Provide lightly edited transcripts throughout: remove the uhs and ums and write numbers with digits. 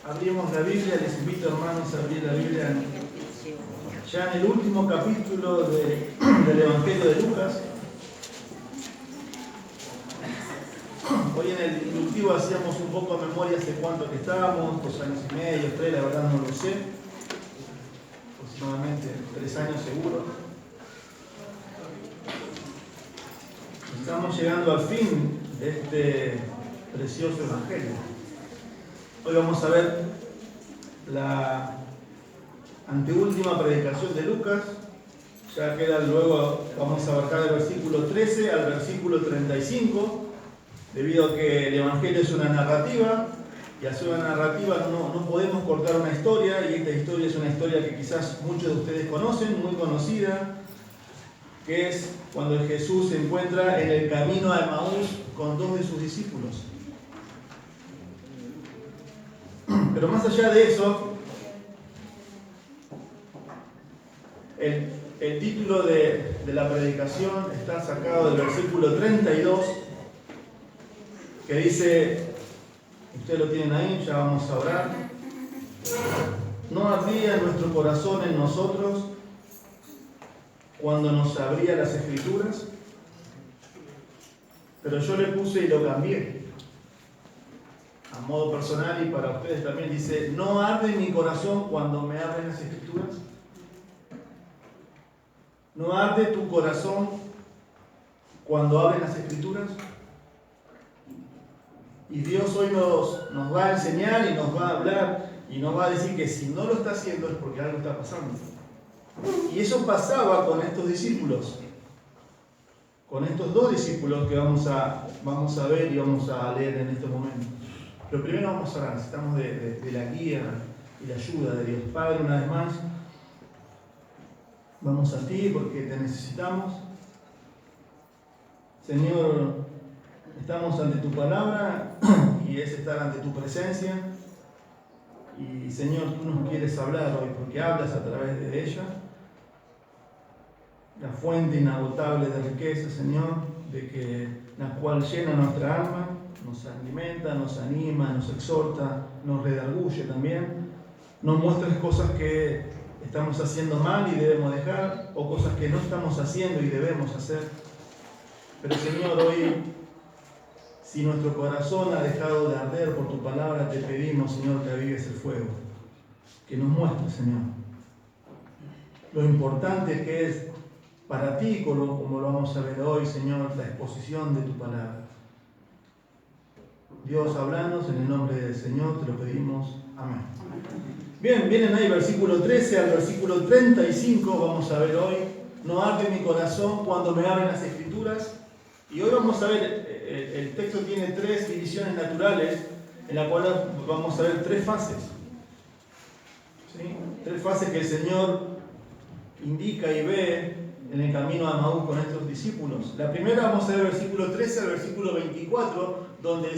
Abrimos la Biblia, les invito hermanos a abrir la Biblia ya en el último capítulo del Evangelio de Lucas. Hoy en el inductivo hacíamos un poco de memoria hace cuánto que estábamos, 2 años y medio, 3, la verdad no lo sé, aproximadamente 3 años seguro. Estamos llegando al fin de este precioso Evangelio. Hoy vamos a ver la anteúltima predicación de Lucas. Ya queda luego, vamos a abarcar del versículo 13 al versículo 35, debido a que el Evangelio es una narrativa, y al ser una narrativa no podemos cortar una historia, y esta historia es una historia que quizás muchos de ustedes conocen, muy conocida, que es cuando Jesús se encuentra en el camino a Emaús con 2 de sus discípulos. Pero más allá de eso, el título de la predicación está sacado del versículo 32, que dice, ustedes lo tienen ahí, ya vamos a orar. ¿No ardía nuestro corazón en nosotros cuando nos abría las Escrituras? Pero yo le puse y lo cambié a modo personal y para ustedes también. Dice, ¿no arde mi corazón cuando me abren las Escrituras? ¿No arde tu corazón cuando abren las Escrituras? Y Dios hoy nos va a enseñar y nos va a hablar y nos va a decir que si no lo está haciendo es porque algo está pasando. Y eso pasaba con estos discípulos, con estos 2 discípulos que vamos a ver y vamos a leer en este momento. Pero primero vamos a orar, necesitamos de la guía y la ayuda de Dios. Padre, una vez más, vamos a ti porque te necesitamos. Señor, estamos ante tu palabra y es estar ante tu presencia. Y Señor, tú nos quieres hablar hoy porque hablas a través de ella. La fuente inagotable de riqueza, Señor, la cual llena nuestra alma, nos alimenta, nos anima, nos exhorta, nos redarguye también. Nos muestras cosas que estamos haciendo mal y debemos dejar, o cosas que no estamos haciendo y debemos hacer. Pero Señor, hoy, si nuestro corazón ha dejado de arder por tu palabra, te pedimos, Señor, que avives el fuego, que nos muestres, Señor, lo importante que es para ti, como lo vamos a ver hoy, Señor, la exposición de tu palabra. Dios, háblanos en el nombre del Señor, te lo pedimos. Amén. Bien, vienen ahí versículo 13 al versículo 35, vamos a ver hoy. No arde mi corazón cuando me abren las Escrituras. Y hoy vamos a ver, el texto tiene 3 divisiones naturales, en la cual vamos a ver 3 fases. ¿Sí? 3 fases que el Señor indica y ve en el camino a Emaús con estos discípulos. La primera vamos a ver versículo 13 al versículo 24, donde el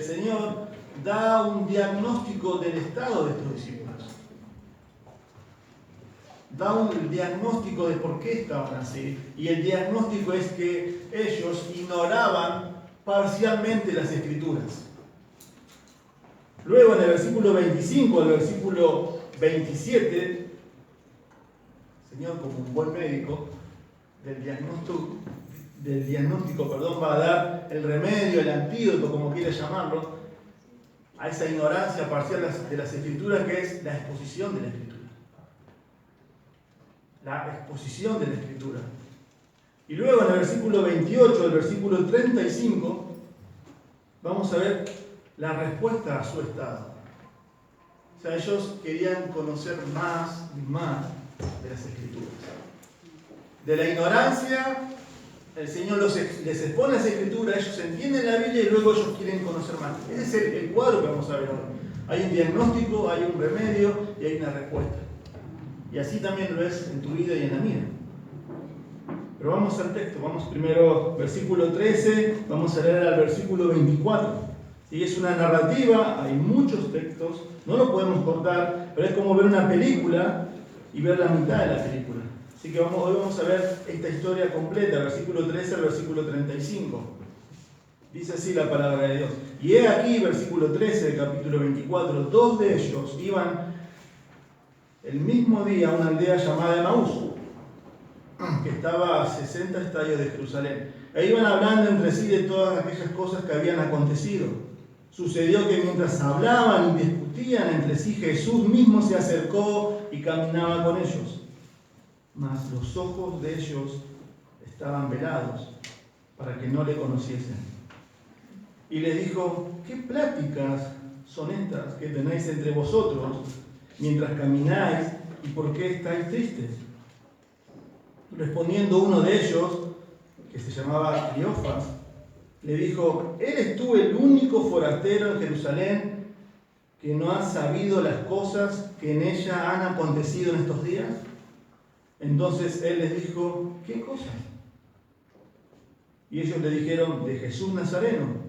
Señor da un diagnóstico del estado de estos discípulos. Da un diagnóstico de por qué estaban así. Y el diagnóstico es que ellos ignoraban parcialmente las Escrituras. Luego en el versículo 25 al versículo 27, el Señor, como un buen médico, del diagnóstico, va a dar el remedio, el antídoto, como quiera llamarlo, a esa ignorancia parcial de las Escrituras, que es la exposición de la Escritura. La exposición de la Escritura. Y luego en el versículo 28 al versículo 35 vamos a ver la respuesta a su estado. O sea, ellos querían conocer más y más de las Escrituras. De la ignorancia, el Señor les expone las Escrituras, ellos entienden la Biblia y luego ellos quieren conocer más. Ese es el cuadro que vamos a ver hoy. Hay un diagnóstico, hay un remedio y hay una respuesta. Y así también lo es en tu vida y en la mía. Pero vamos al texto, vamos primero versículo 13, vamos a leer al versículo 24. ¿Sí? Es una narrativa, hay muchos textos, no lo podemos cortar, pero es como ver una película y ver la mitad de la película. Así que hoy vamos a ver esta historia completa, versículo 13 al versículo 35. Dice así la palabra de Dios. Y he aquí, versículo 13 del capítulo 24, dos de ellos iban el mismo día a una aldea llamada Emaús, que estaba a 60 estadios de Jerusalén. E iban hablando entre sí de todas aquellas cosas que habían acontecido. Sucedió que mientras hablaban y discutían entre sí, Jesús mismo se acercó y caminaba con ellos. Mas los ojos de ellos estaban velados para que no le conociesen. Y les dijo: ¿qué pláticas son estas que tenéis entre vosotros mientras camináis, y por qué estáis tristes? Respondiendo uno de ellos, que se llamaba Cleofas, le dijo: ¿eres tú el único forastero en Jerusalén que no ha sabido las cosas que en ella han acontecido en estos días? Entonces él les dijo: ¿qué cosas? Y ellos le dijeron: de Jesús Nazareno,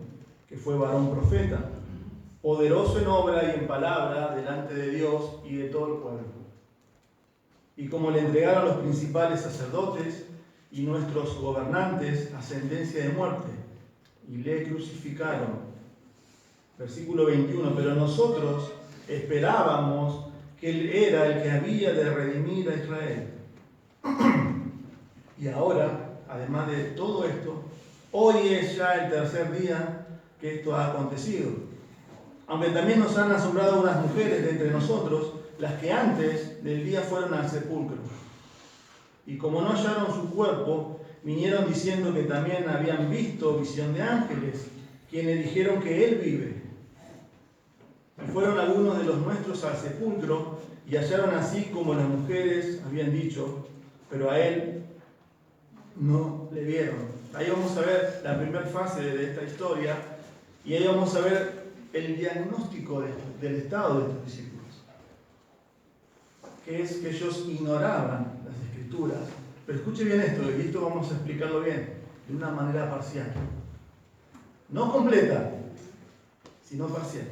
que fue varón profeta, poderoso en obra y en palabra delante de Dios y de todo el pueblo. Y como le entregaron los principales sacerdotes y nuestros gobernantes a sentencia de muerte, y le crucificaron. Versículo 21, pero nosotros esperábamos que él era el que había de redimir a Israel. Y ahora, además de todo esto, hoy es ya el tercer día que esto ha acontecido. Aunque también nos han asombrado unas mujeres de entre nosotros, las que antes del día fueron al sepulcro. Y como no hallaron su cuerpo, vinieron diciendo que también habían visto visión de ángeles, quienes dijeron que él vive. Y fueron algunos de los nuestros al sepulcro y hallaron así como las mujeres habían dicho, pero a él no le vieron. Ahí vamos a ver la primera fase de esta historia y ahí vamos a ver el diagnóstico del estado de estos discípulos, que es que ellos ignoraban las Escrituras. Pero escuche bien esto, y esto vamos a explicarlo bien, de una manera parcial. No completa, sino parcial.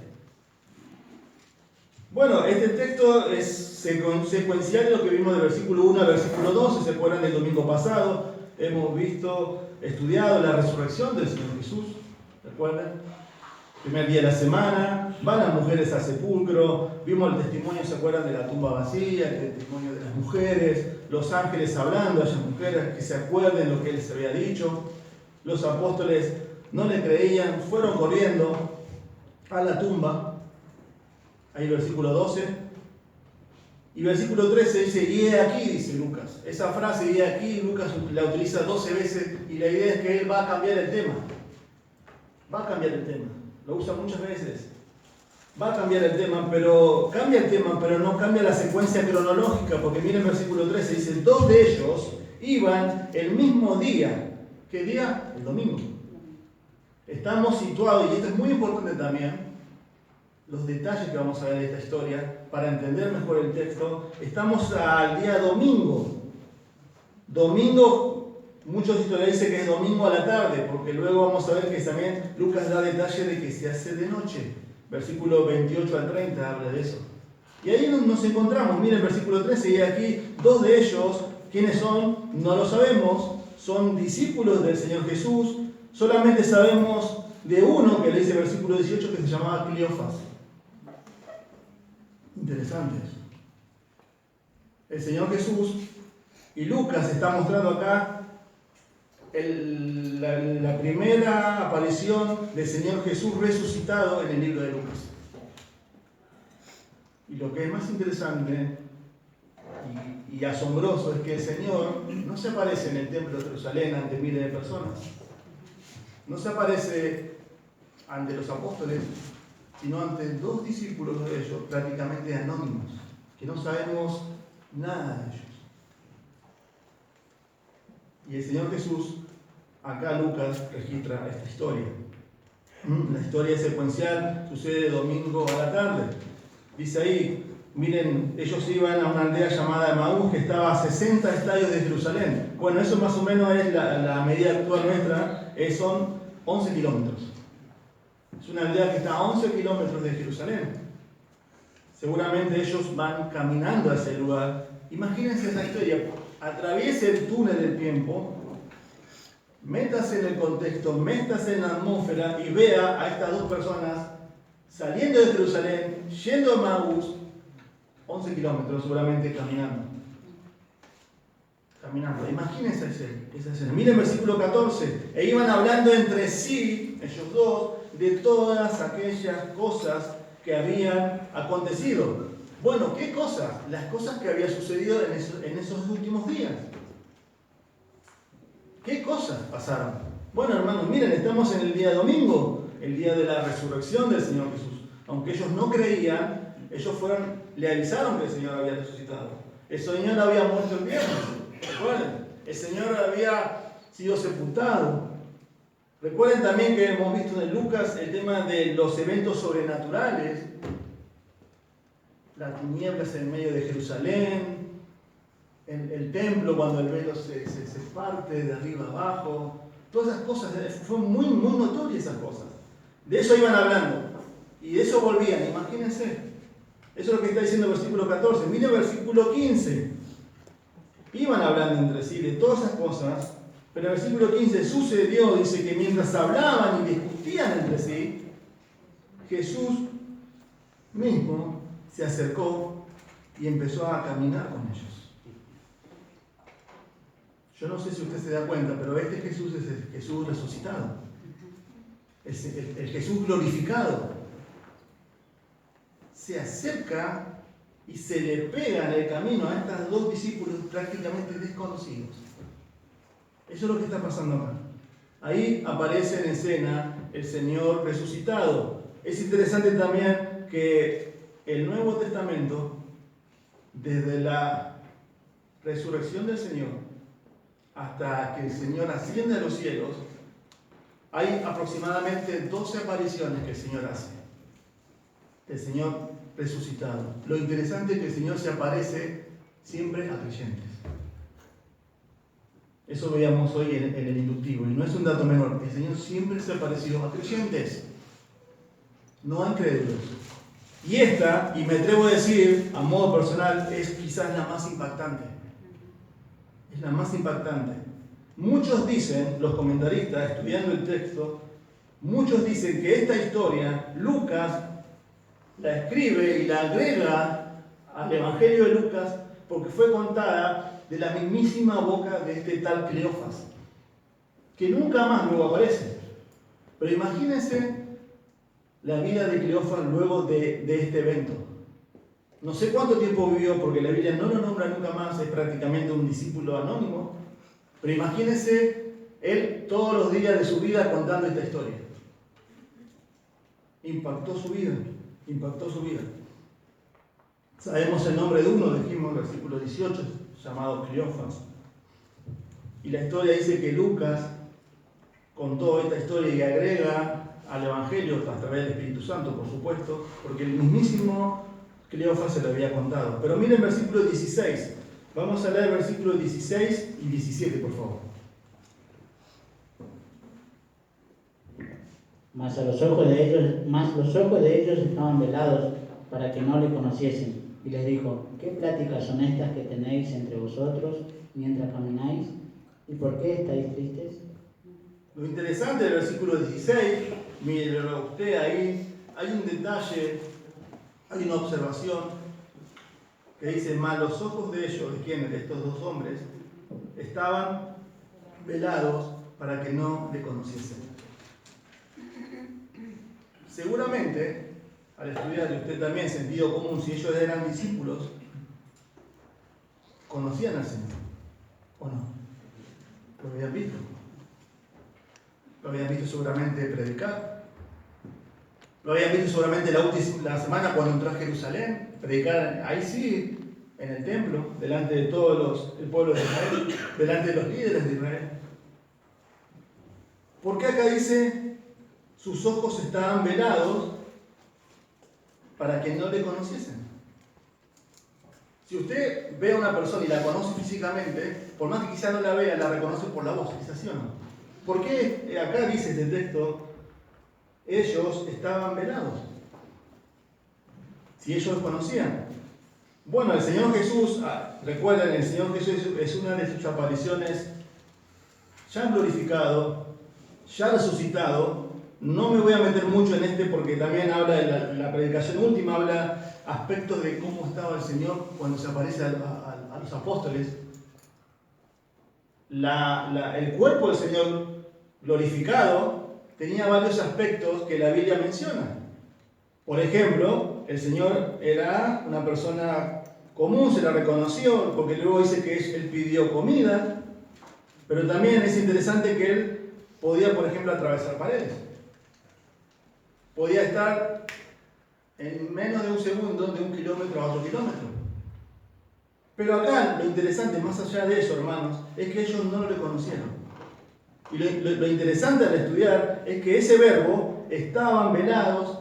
Bueno, este texto es secuencial de lo que vimos del versículo 1 al versículo 12. ¿Se acuerdan del domingo pasado? Hemos estudiado la resurrección del Señor Jesús. ¿Recuerdan? Primer día de la semana, van las mujeres al sepulcro, vimos el testimonio, ¿se acuerdan? De la tumba vacía, el testimonio de las mujeres, los ángeles hablando a esas mujeres que se acuerden lo que él les había dicho. Los apóstoles no le creían, fueron corriendo a la tumba. Ahí versículo 12. Y versículo 13 dice: y he aquí, dice Lucas. Esa frase, y he aquí, Lucas la utiliza 12 veces y la idea es que él va a cambiar el tema. Va a cambiar el tema. Lo usa muchas veces. Va a cambiar el tema, pero no cambia la secuencia cronológica, porque miren el versículo 13, dice: dos de ellos iban el mismo día. ¿Qué día? El domingo. Estamos situados, y esto es muy importante también, los detalles que vamos a ver de esta historia, para entender mejor el texto. Estamos al día domingo. Domingo. Muchos historiadores dicen que es domingo a la tarde, porque luego vamos a ver que también Lucas da detalle de que se hace de noche. Versículo 28 al 30 habla de eso. Y ahí nos encontramos, miren el versículo 13, y aquí dos de ellos, ¿quiénes son? No lo sabemos, son discípulos del Señor Jesús. Solamente sabemos de uno, que le dice el versículo 18, que se llamaba Cleofas. Interesante eso. El Señor Jesús, y Lucas está mostrando acá la primera aparición del Señor Jesús resucitado en el libro de Lucas. Y lo que es más interesante y asombroso es que el Señor no se aparece en el templo de Jerusalén ante miles de personas. No se aparece ante los apóstoles, sino ante dos discípulos de ellos, prácticamente anónimos, que no sabemos nada de ellos. Y el Señor Jesús, acá Lucas registra esta historia. La historia secuencial sucede domingo a la tarde. Dice ahí, miren, ellos iban a una aldea llamada Emaús, que estaba a 60 estadios de Jerusalén. Bueno, eso más o menos es la medida actual nuestra, son 11 kilómetros. Es una aldea que está a 11 kilómetros de Jerusalén. Seguramente ellos van caminando a ese lugar. Imagínense esa historia. Atraviesa el túnel del tiempo métase en el contexto, métase en la atmósfera y vea a estas dos personas saliendo de Jerusalén, yendo a Maús, 11 kilómetros seguramente caminando. Imagínense esa escena. Miren el versículo 14. E iban hablando entre sí, ellos dos, de todas aquellas cosas que habían acontecido. Bueno, ¿qué cosas? Las cosas que habían sucedido en esos últimos días. ¿Qué cosas pasaron? Bueno, hermanos, miren, estamos en el día domingo, el día de la resurrección del Señor Jesús. Aunque ellos no creían, ellos le avisaron que el Señor había resucitado. El Señor había muerto el viernes. Recuerden, el Señor había sido sepultado. Recuerden también que hemos visto en Lucas el tema de los eventos sobrenaturales, las tinieblas en medio de Jerusalén, el templo cuando el velo se parte de arriba abajo, todas esas cosas, fue muy notorias esas cosas. De eso iban hablando y de eso volvían, imagínense. Eso es lo que está diciendo el versículo 14. Miren el versículo 15. Iban hablando entre sí de todas esas cosas, pero en el versículo 15 sucedió, dice que mientras hablaban y discutían entre sí, Jesús mismo se acercó y empezó a caminar con ellos. Yo no sé si usted se da cuenta, pero este Jesús es el Jesús resucitado, es el Jesús glorificado. Se acerca y se le pega en el camino a estos dos discípulos prácticamente desconocidos. Eso es lo que está pasando acá. Ahí aparece en escena el Señor resucitado. Es interesante también que el Nuevo Testamento, desde la resurrección del Señor hasta que el Señor asciende a los cielos, hay aproximadamente 12 apariciones que el Señor hace. El Señor resucitado. Lo interesante es que el Señor se aparece siempre a creyentes. Eso veíamos hoy en el inductivo, y no es un dato menor. El Señor siempre se apareció a creyentes, no a incrédulos. Y esta, y me atrevo a decir a modo personal, es quizás la más impactante. Es la más impactante. Muchos dicen, los comentaristas estudiando el texto, muchos dicen que esta historia, Lucas la escribe y la agrega al Evangelio de Lucas porque fue contada de la mismísima boca de este tal Cleofas, que nunca más luego aparece. Pero imagínense la vida de Cleofas luego de este evento. No sé cuánto tiempo vivió, porque la Biblia no lo nombra nunca más, es prácticamente un discípulo anónimo, pero imagínense él todos los días de su vida contando esta historia. Impactó su vida. Sabemos el nombre de uno, dijimos en el versículo 18, llamado Cleofas. Y la historia dice que Lucas contó esta historia y agrega al Evangelio a través del Espíritu Santo, por supuesto, porque el mismísimo Cleofas se lo había contado. Pero miren el versículo 16. Vamos a leer el versículo 16 y 17, por favor. Mas los ojos de ellos estaban velados para que no le conociesen. Y les dijo: ¿Qué pláticas son estas que tenéis entre vosotros mientras camináis? ¿Y por qué estáis tristes? Lo interesante del versículo 16, mírelo usted ahí, hay un detalle, hay una observación que dice: mas los ojos de ellos, ¿de quiénes? De estos dos hombres, estaban velados para que no le conociesen. Seguramente, al estudiar usted también sentido común, si ellos eran discípulos, conocían al Señor, ¿o no? Lo habían visto. Lo habían visto seguramente predicar. Lo habían visto seguramente la semana cuando entró a Jerusalén, predicar ahí sí, en el templo, delante de todo el pueblo de Israel, delante de los líderes de Israel. ¿Por qué acá dice sus ojos estaban velados para que no le conociesen? Si usted ve a una persona y la conoce físicamente, por más que quizá no la vea, la reconoce por la voz, ¿es así o no? ¿Por qué acá dice este texto, ellos estaban velados? Si ellos conocían. Bueno, el Señor Jesús, recuerden, el Señor Jesús es una de sus apariciones ya glorificado, ya resucitado. No me voy a meter mucho en porque también habla de la predicación última, habla aspectos de cómo estaba el Señor cuando se aparece a los apóstoles. El cuerpo del Señor glorificado tenía varios aspectos que la Biblia menciona. Por ejemplo, el Señor era una persona común, se la reconoció, porque luego dice que Él pidió comida, pero también es interesante que Él podía, por ejemplo, atravesar paredes. Podía estar en menos de un segundo, de 1 kilómetro a otro kilómetro. Pero acá lo interesante, más allá de eso, hermanos, es que ellos no lo reconocieron. Y lo interesante al estudiar es que ese verbo, estaban velados,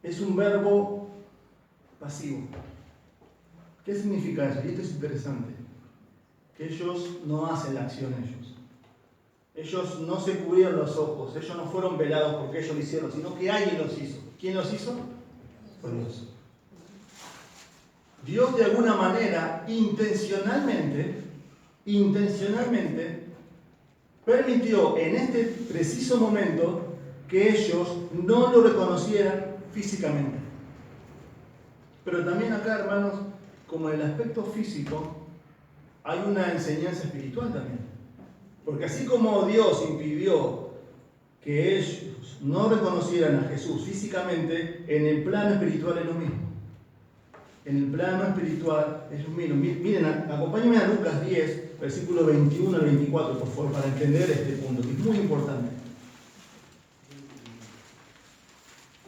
es un verbo pasivo. ¿Qué significa eso? Y esto es interesante. Que ellos no hacen la acción ellos. Ellos no se cubrieron los ojos, ellos no fueron velados porque ellos lo hicieron, sino que alguien los hizo. ¿Quién los hizo? Fue Dios. Dios de alguna manera, intencionalmente, permitió en este preciso momento que ellos no lo reconocieran físicamente. Pero también acá, hermanos, como en el aspecto físico, hay una enseñanza espiritual también. Porque así como Dios impidió que ellos no reconocieran a Jesús físicamente, en el plano espiritual es lo mismo. En el plano espiritual es lo mismo. Miren, acompáñenme a Lucas 10, versículos 21 al 24, por favor, para entender este punto, que es muy importante.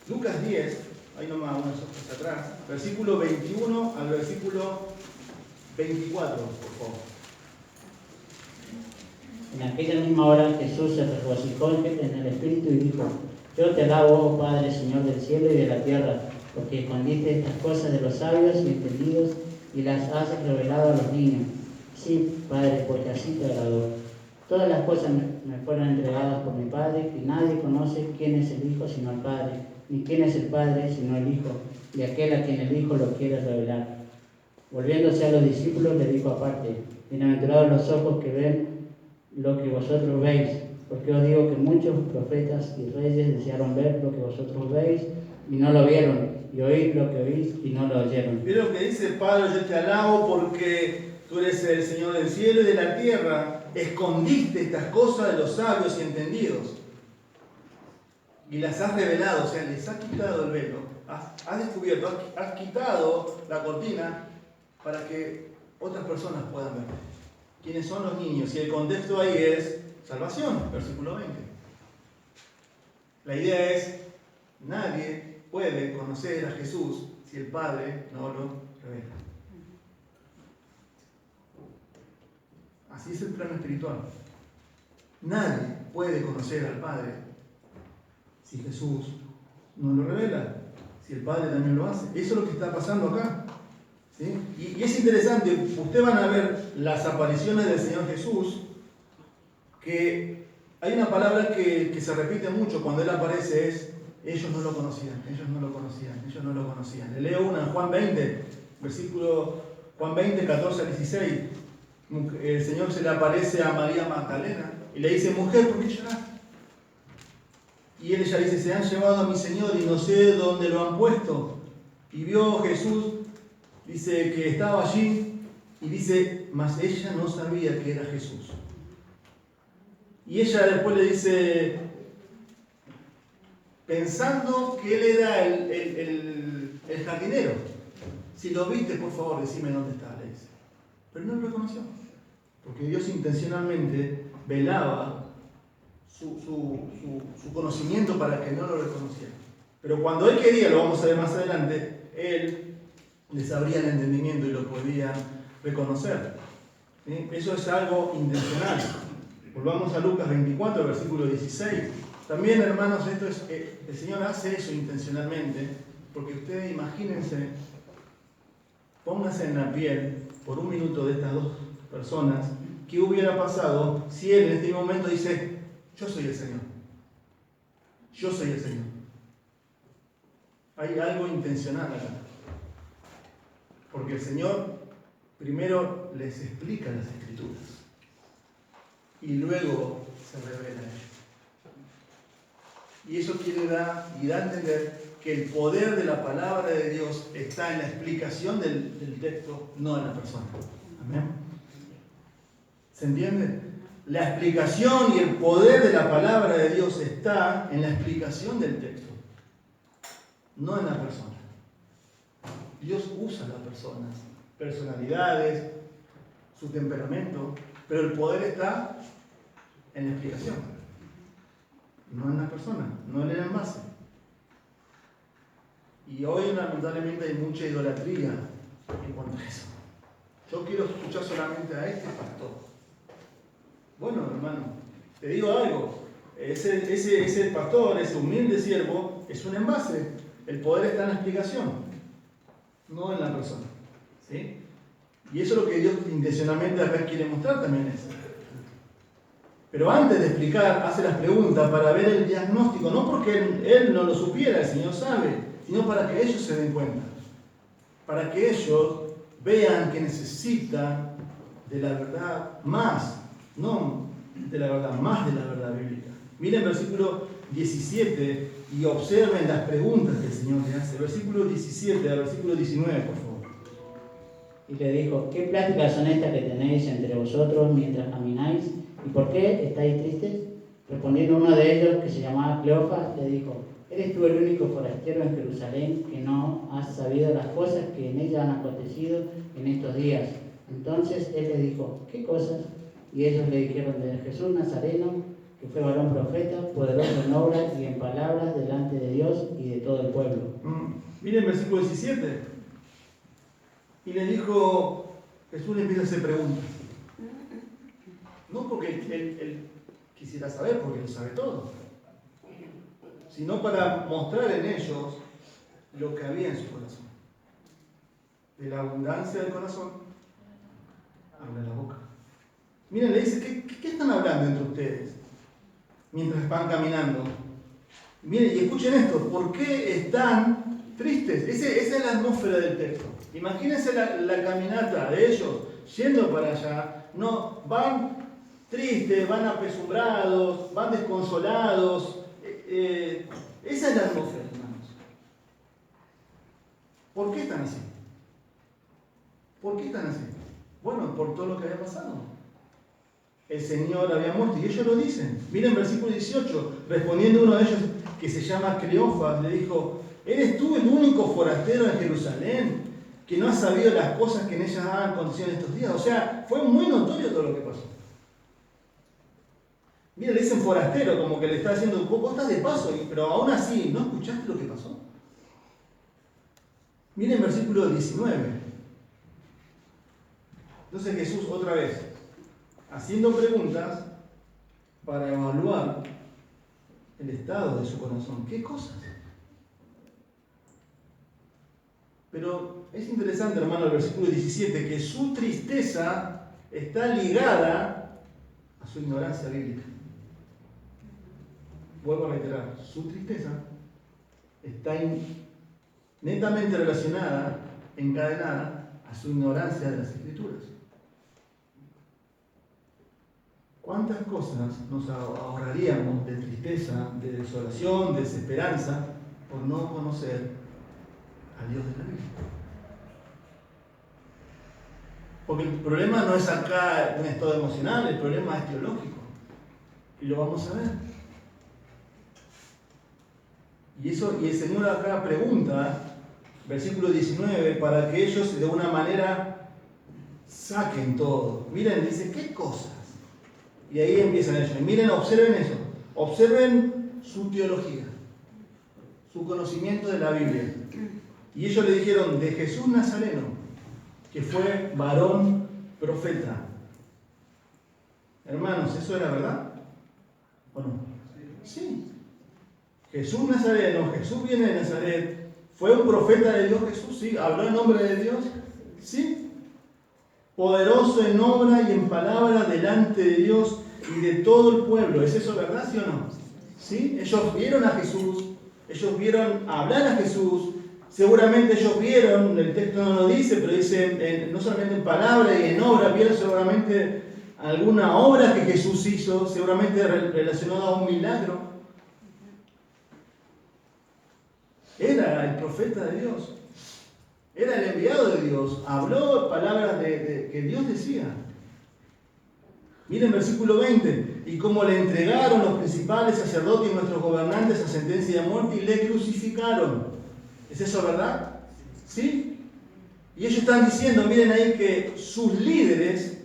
Lucas 10, ahí nomás unas hojas atrás, versículo 21 al versículo 24, por favor. En aquella misma hora Jesús se regocijó en el Espíritu y dijo: Yo te alabo, oh Padre, Señor del cielo y de la tierra, porque escondiste estas cosas de los sabios y entendidos y las has revelado a los niños. Sí, Padre, porque así te agradó. Todas las cosas me fueron entregadas por mi Padre, y nadie conoce quién es el Hijo sino el Padre, ni quién es el Padre sino el Hijo, y aquel a quien el Hijo lo quiere revelar. Volviéndose a los discípulos, le dijo aparte: Bienaventurados los ojos que ven lo que vosotros veis, porque os digo que muchos profetas y reyes desearon ver lo que vosotros veis y no lo vieron, y oír lo que oís y no lo oyeron. ¿Vieron que dice Padre? Yo te alabo porque tú eres el Señor del cielo y de la tierra. Escondiste estas cosas de los sabios y entendidos y las has revelado, o sea, les has quitado el velo, has descubierto, has quitado la cortina para que otras personas puedan ver. ¿Quiénes son los niños? Y el contexto ahí es salvación, versículo 20. La idea es, nadie puede conocer a Jesús si el Padre no lo revela. Así es el plano espiritual. Nadie puede conocer al Padre si Jesús no lo revela, si el Padre también lo hace. Eso es lo que está pasando acá. ¿Sí? Y es interesante, ustedes van a ver las apariciones del Señor Jesús, que hay una palabra que se repite mucho cuando Él aparece, es ellos no lo conocían, ellos no lo conocían, ellos no lo conocían. Le leo una en Juan 20, versículo Juan 20, 14 al 16. El Señor se le aparece a María Magdalena y le dice: mujer, ¿por qué lloras? Y ella dice: se han llevado a mi Señor y no sé dónde lo han puesto. Y vio Jesús, dice que estaba allí, y dice, mas ella no sabía que era Jesús. Y ella después le dice, pensando que él era el jardinero: si lo viste, por favor, decime dónde está, le dice. Pero no lo reconoció, porque Dios intencionalmente velaba su conocimiento para que no lo reconociera. Pero cuando Él quería, lo vamos a ver más adelante, Él les abría el entendimiento y lo podían reconocer. ¿Sí? Eso es algo intencional. Volvamos a Lucas 24, versículo 16. También, hermanos, el Señor hace eso intencionalmente, porque ustedes imagínense, pónganse en la piel por un minuto de estas dos personas. ¿Qué hubiera pasado si Él en este momento dice: yo soy el Señor? Yo soy el Señor. Hay algo intencional acá. Porque el Señor primero les explica las Escrituras. y luego se revela a ellos. Y eso quiere dar y da a entender que el poder de la palabra de Dios está en la explicación del texto, no en la persona. Amén. ¿Se entiende? La explicación y el poder de la palabra de Dios está en la explicación del texto, no en la persona. Dios usa a las personas, personalidades, su temperamento, pero el poder está en la explicación, no en la persona, no en el envase. Y hoy lamentablemente hay mucha idolatría en cuanto a eso. Yo quiero escuchar solamente a este pastor. Bueno, hermano, te digo algo. Ese pastor, ese humilde siervo, es un envase. El poder está en la explicación, no en la persona. ¿Sí? Y eso es lo que Dios intencionalmente acá quiere mostrar también es. Pero antes de explicar, hace las preguntas para ver el diagnóstico, no porque él no lo supiera, el Señor sabe, sino para que ellos se den cuenta. Para que ellos vean que necesitan de la verdad más, no de la verdad, más de la verdad bíblica. Miren versículo 17 y observen las preguntas que el Señor le hace. Versículo 17 al versículo 19, por favor. Y le dijo, ¿qué pláticas son estas que tenéis entre vosotros mientras camináis? ¿Y por qué estáis tristes? Respondiendo uno de ellos, que se llamaba Cleofas, le dijo, ¿eres tú el único forastero en Jerusalén que no has sabido las cosas que en ella han acontecido en estos días? Entonces él les dijo, ¿qué cosas? Y ellos le dijeron, de Jesús Nazareno, que fue varón profeta, poderoso en obras y en palabras delante de Dios y de todo el pueblo. Miren versículo 17. Y le dijo, Jesús le empieza a hacer preguntas. No porque él quisiera saber, porque lo sabe todo, sino para mostrar en ellos lo que había en su corazón. De la abundancia del corazón, habla la boca. Miren, le dice, ¿qué están hablando entre ustedes mientras van caminando? Miren, y escuchen esto, ¿por qué están tristes? Esa es la atmósfera del texto. Imagínense la caminata de ellos yendo para allá. No, van tristes, van apesumbrados, van desconsolados. Esa es la atmósfera, hermanos. ¿Por qué están así? ¿Por qué están así? Bueno, por todo lo que había pasado. El Señor había muerto y ellos lo dicen. Miren versículo 18, respondiendo uno de ellos que se llama Cleofas, le dijo, ¿eres tú el único forastero en Jerusalén que no has sabido las cosas que en ellas han acontecido en estos días? O sea, fue muy notorio todo lo que pasó. Mira, le dicen forastero, como que le está diciendo un poco, estás de paso, pero aún así, ¿no escuchaste lo que pasó? Miren versículo 19. Entonces Jesús otra vez, haciendo preguntas para evaluar el estado de su corazón. ¿Qué cosas? Pero es interesante, hermano, el versículo 17, que su tristeza está ligada a su ignorancia bíblica. Vuelvo a reiterar, su tristeza está netamente relacionada, encadenada a su ignorancia de las Escrituras. ¿Cuántas cosas nos ahorraríamos de tristeza, de desolación, de desesperanza por no conocer al Dios de la Biblia? Porque el problema no es acá un estado emocional, el problema es teológico. Y lo vamos a ver. Y el Señor acá pregunta, versículo 19, para que ellos de una manera saquen todo. Miren, dice, ¿qué cosas? Y ahí empiezan ellos. Y miren, observen eso. Observen su teología, su conocimiento de la Biblia. Y ellos le dijeron, de Jesús Nazareno, que fue varón profeta. Hermanos, ¿eso era verdad? ¿O no? Sí. Jesús Nazareno, Jesús viene de Nazaret, fue un profeta de Dios Jesús, sí. ¿Habló en nombre de Dios? Sí. Poderoso en obra y en palabra delante de Dios y de todo el pueblo. ¿Es eso verdad, sí o no? ¿Sí? Ellos vieron a Jesús, ellos vieron hablar a Jesús, seguramente ellos vieron, el texto no lo dice, pero dice no solamente en palabra y en obra, vieron seguramente alguna obra que Jesús hizo, seguramente relacionada a un milagro. Era el profeta de Dios. Era el enviado de Dios. Habló palabras que Dios decía. Miren versículo 20. Y como le entregaron los principales sacerdotes y nuestros gobernantes a sentencia de muerte y le crucificaron. ¿Es eso verdad? ¿Sí? Y ellos están diciendo, miren ahí que sus líderes,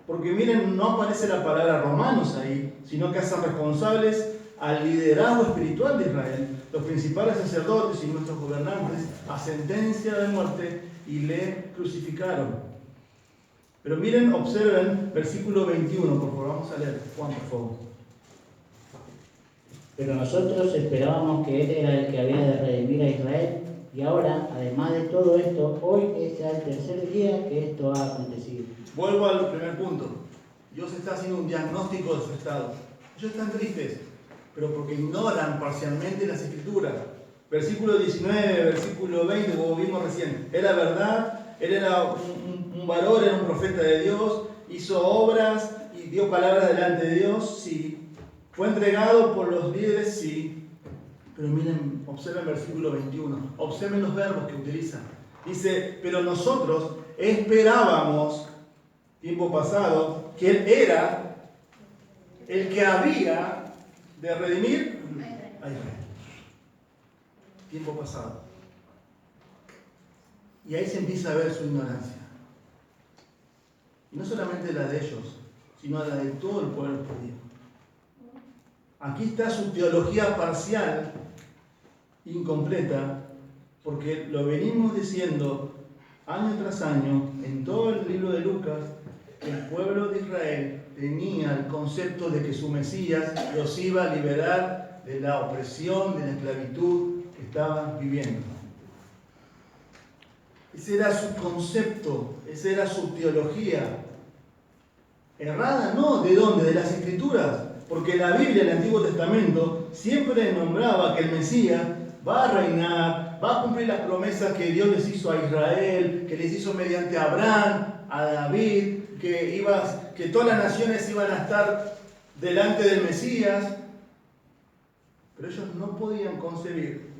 porque miren, no aparece la palabra romanos ahí, sino que hacen responsables al liderazgo espiritual de Israel, los principales sacerdotes y nuestros gobernantes, a sentencia de muerte y le crucificaron. Pero miren, observen versículo 21, por favor, vamos a leer. Juan, por favor. Pero nosotros esperábamos que Él era el que había de redimir a Israel, y ahora, además de todo esto, hoy es ya el tercer día que esto ha acontecido. Vuelvo al primer punto. Dios está haciendo un diagnóstico de su estado. Ellos están tristes, pero porque ignoran parcialmente las Escrituras. Versículo 19, versículo 20, como vimos recién. Era verdad, él era un varón, era un profeta de Dios, hizo obras y dio palabras delante de Dios, sí. Fue entregado por los líderes, sí. Pero miren, observen el versículo 21. Observen los verbos que utiliza. Dice, pero nosotros esperábamos, tiempo pasado, que Él era el que había de redimir a Israel. Tiempo pasado. Y ahí se empieza a ver su ignorancia. Y no solamente la de ellos, sino la de todo el pueblo judío. Aquí está su teología parcial, incompleta, porque lo venimos diciendo año tras año en todo el libro de Lucas. El pueblo de Israel tenía el concepto de que su Mesías los iba a liberar de la opresión, de la esclavitud que estaban viviendo. Ese era su concepto, esa era su teología. Errada, ¿no? ¿De dónde? De las Escrituras. Porque la Biblia, el Antiguo Testamento, siempre nombraba que el Mesías va a reinar, va a cumplir las promesas que Dios les hizo a Israel, que les hizo mediante Abraham, a David, que todas las naciones iban a estar delante del Mesías. Pero ellos no podían concebir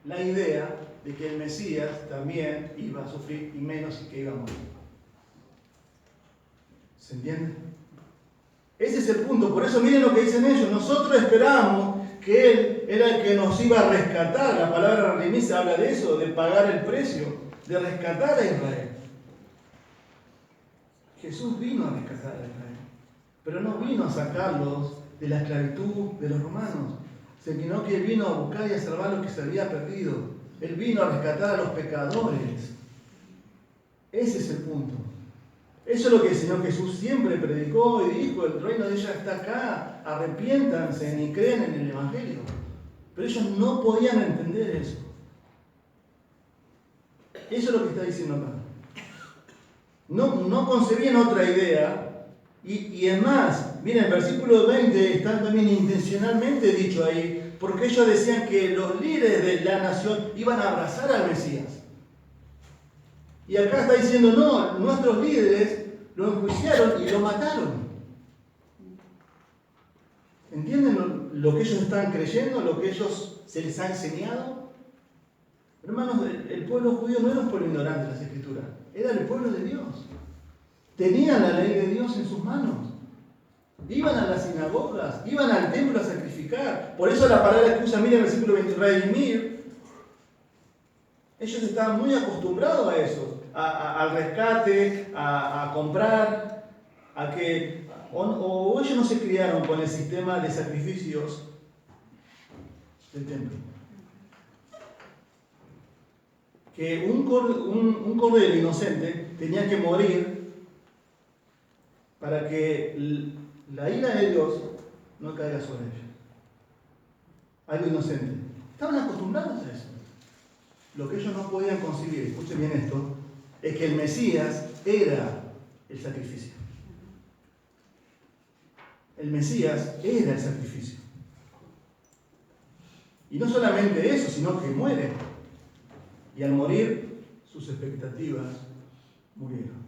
la idea de que el Mesías también iba a sufrir y menos y que iba a morir. ¿Se entiende? Ese es el punto. Por eso miren lo que dicen ellos. Nosotros esperábamos que Él era el que nos iba a rescatar. La palabra redimir habla de eso, de pagar el precio, de rescatar a Israel. Jesús vino a rescatar a Israel, pero no vino a sacarlos de la esclavitud de los romanos, sino que Él vino a buscar y a salvar lo que se había perdido. Él vino a rescatar a los pecadores. Ese es el punto. Eso es lo que el Señor Jesús siempre predicó y dijo: el reino de ella está acá, arrepiéntanse y crean en el Evangelio. Pero ellos no podían entender eso. Eso es lo que está diciendo acá. No concebían otra idea. Y es más, miren, el versículo 20 está también intencionalmente dicho ahí, porque ellos decían que los líderes de la nación iban a abrazar al Mesías. Y acá está diciendo: no, nuestros líderes lo enjuiciaron y lo mataron. ¿Entienden lo que ellos están creyendo? ¿Lo que ellos se les ha enseñado? Hermanos, el pueblo judío no era un pueblo ignorante de las Escrituras, era el pueblo de Dios. Tenían la ley de Dios en sus manos. Iban a las sinagogas, iban al templo a sacrificar. Por eso la palabra que usa, mira el versículo 20, redimir. Ellos estaban muy acostumbrados a eso, al rescate, a comprar, a que... O ellos no se criaron con el sistema de sacrificios del templo. Que un cordero inocente tenía que morir para que la ira de Dios no caiga sobre ellos. Algo inocente. Estaban acostumbrados a eso. Lo que ellos no podían concebir, escuchen bien esto, es que el Mesías era el sacrificio. El Mesías era el sacrificio. Y no solamente eso, sino que muere. Y al morir, sus expectativas murieron.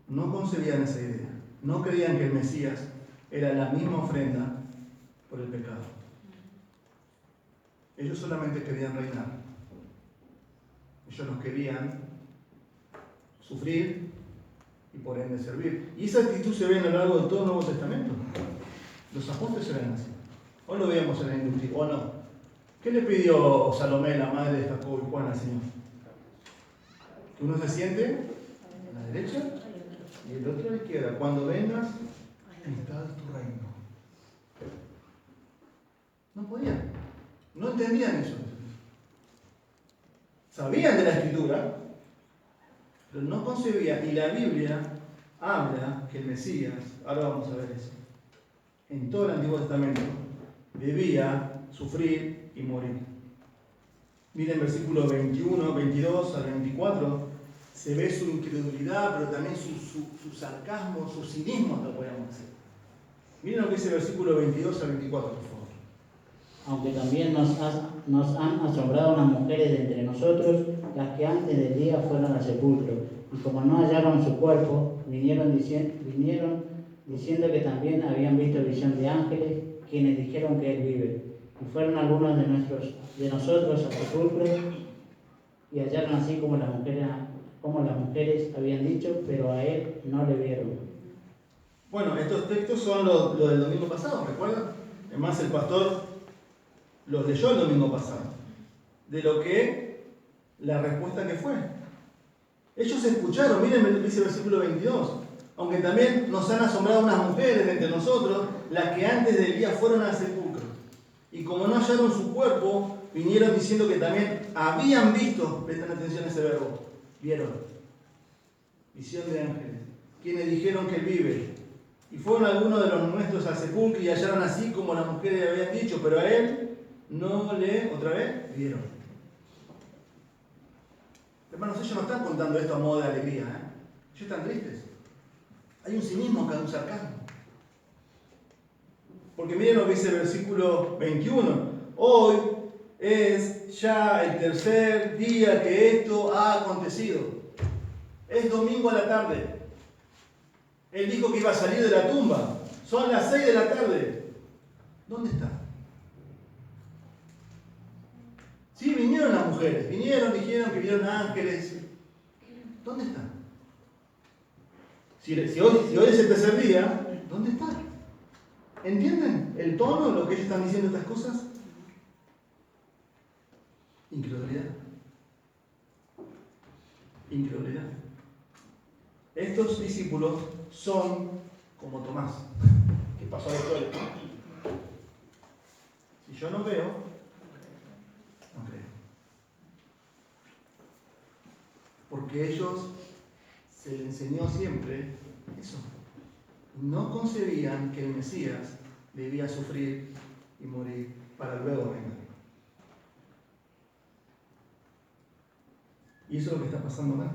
No concebían esa idea. no creían que el Mesías era la misma ofrenda por el pecado. Ellos solamente querían reinar. Ellos no querían sufrir y por ende servir. Y esa actitud se ve a lo largo de todo el Nuevo Testamento. Los apóstoles eran así. Hoy lo veíamos en la industria, ¿o no? ¿Qué le pidió Salomé, la madre de Jacob y Juan, al Señor? Que uno se siente a la derecha y el otro a la izquierda. Cuando vengas, instala tu reino. No podían. No entendían eso. Sabían de la Escritura, pero no concebían. Y la Biblia habla que el Mesías, ahora vamos a ver eso, en todo el Antiguo Testamento, debía sufrir y morir. Miren versículos 21, 22 al 24, se ve su incredulidad, pero también su sarcasmo, su cinismo, lo podemos decir. Miren lo que dice el versículo 22 al 24, por favor. Aunque también nos han asombrado las mujeres de entre nosotros, las que antes del día fueron al sepulcro, y como no hallaron su cuerpo, vinieron diciendo que también habían visto visión de ángeles, quienes dijeron que él vive. Y fueron algunos de nosotros al sepulcro, y hallaron así como las mujeres habían dicho, pero a él no le vieron. Bueno, estos textos son los del domingo pasado, ¿recuerdan? Además, el pastor los leyó el domingo pasado, de lo que la respuesta que fue. Ellos escucharon, miren, dice el versículo 22, aunque también nos han asombrado unas mujeres de entre nosotros, las que antes del día fueron al sepulcro. Y como no hallaron su cuerpo, vinieron diciendo que también habían visto, presten atención a ese verbo, vieron, visión de ángeles, quienes dijeron que él vive. Y fueron algunos de los nuestros al sepulcro y hallaron así como las mujeres le habían dicho, pero a él no le, otra vez, vieron. Hermanos, ellos no están contando esto a modo de alegría, ellos están tristes. Hay un cinismo acá, un sarcasmo. Porque miren lo que dice el versículo 21. Hoy es ya el tercer día que esto ha acontecido. Es domingo a la tarde. Él dijo que iba a salir de la tumba. Son las 6 de la tarde. ¿Dónde está? Sí, vinieron las mujeres. Vinieron, dijeron que vieron ángeles. ¿Dónde está? Si hoy es el tercer día, ¿dónde está? ¿Entienden el tono, lo que ellos están diciendo estas cosas? Incredulidad. Incredulidad. Estos discípulos son como Tomás, que pasó a la historia. Si yo no veo, no creo. Porque ellos se les enseñó siempre eso. No concebían que el Mesías debía sufrir y morir para luego reinar. Y eso es lo que está pasando acá.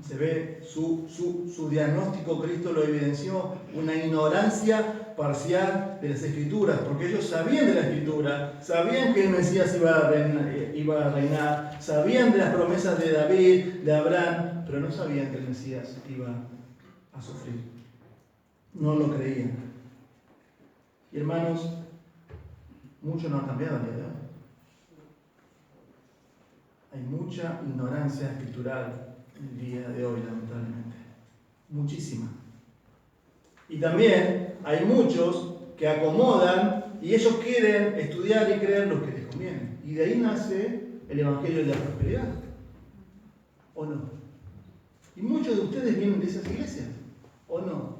Se ve su diagnóstico, Cristo lo evidenció, una ignorancia parcial de las Escrituras, porque ellos sabían de la Escritura, sabían que el Mesías iba a reinar, sabían de las promesas de David, de Abraham, pero no sabían que el Mesías iba a sufrir. No lo creían. Y hermanos, mucho no ha cambiado el día de hoy. Hay mucha ignorancia escritural el día de hoy, lamentablemente. Muchísima. Y también hay muchos que acomodan y ellos quieren estudiar y creer lo que les conviene. Y de ahí nace el Evangelio de la Prosperidad. ¿O no? Y muchos de ustedes vienen de esas iglesias. ¿O no?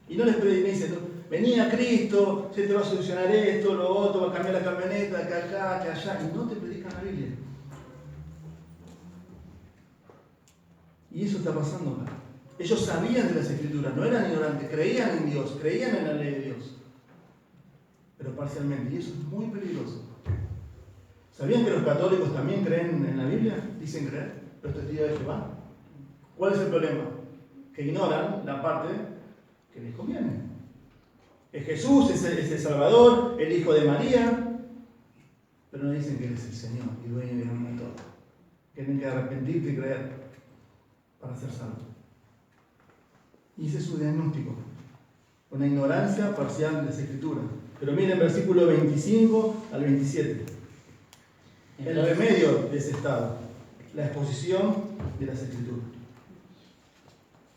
Y no les dicen, venía Cristo, se te va a solucionar esto, lo otro, va a cambiar la camioneta, que acá, que allá. Y no te predican la Biblia. Y eso está pasando acá. Ellos sabían de las Escrituras, no eran ignorantes, creían en Dios, creían en la ley de Dios. Pero parcialmente, y eso es muy peligroso. ¿Sabían que los católicos también creen en la Biblia? Dicen creer, los testigos de Jehová. ¿Cuál es el problema? Que ignoran la parte que les conviene. Es Jesús, es el Salvador, el Hijo de María, pero no dicen que Él es el Señor y dueño y amo de todo. Tienen que arrepentirte y creer para ser salvos. Hice su diagnóstico. Una ignorancia parcial de las Escrituras. Pero miren versículo 25 al 27. El remedio de ese estado. La exposición de las Escrituras.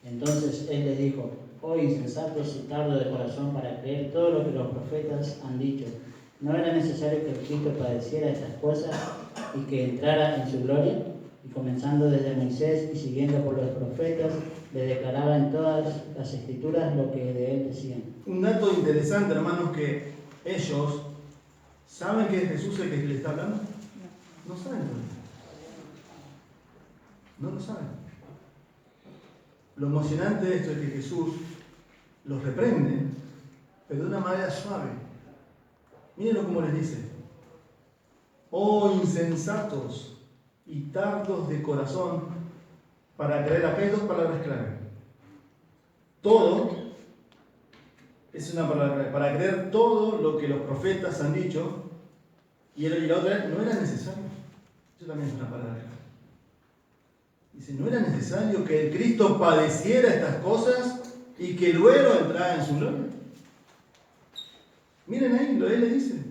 Entonces él les dijo: oh insensatos y tardos de corazón para creer todo lo que los profetas han dicho. ¿No era necesario que el Cristo padeciera estas cosas y que entrara en su gloria? Y comenzando desde Moisés y siguiendo por los profetas, le declaraba en todas las Escrituras lo que de él decían. Un dato interesante, hermanos, que ellos saben que es Jesús el que les está hablando. No saben todavía. No lo saben. Lo emocionante de esto es que Jesús los reprende, pero de una manera suave. Mírenlo como les dice: oh insensatos y tardos de corazón para creer. Acá hay dos palabras clave. Todo es una palabra clave. Para creer todo lo que los profetas han dicho. Y la otra, no era necesario. Eso también es una palabra clave. Dice, no era necesario que el Cristo padeciera estas cosas y que luego entrara en su gloria. Miren ahí, él le dice.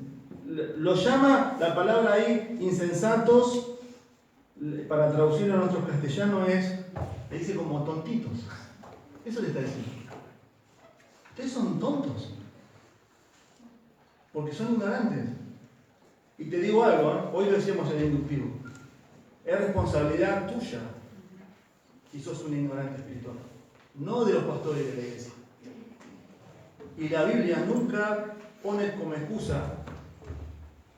Lo llama, la palabra ahí, insensatos, para traducirlo a nuestro castellano le dice como tontitos. Eso le está diciendo. Ustedes son tontos. Porque son ignorantes. Y te digo algo, hoy lo decíamos en el inductivo. Es responsabilidad tuya si sos un ignorante espiritual, no de los pastores de la iglesia. Y la Biblia nunca pone como excusa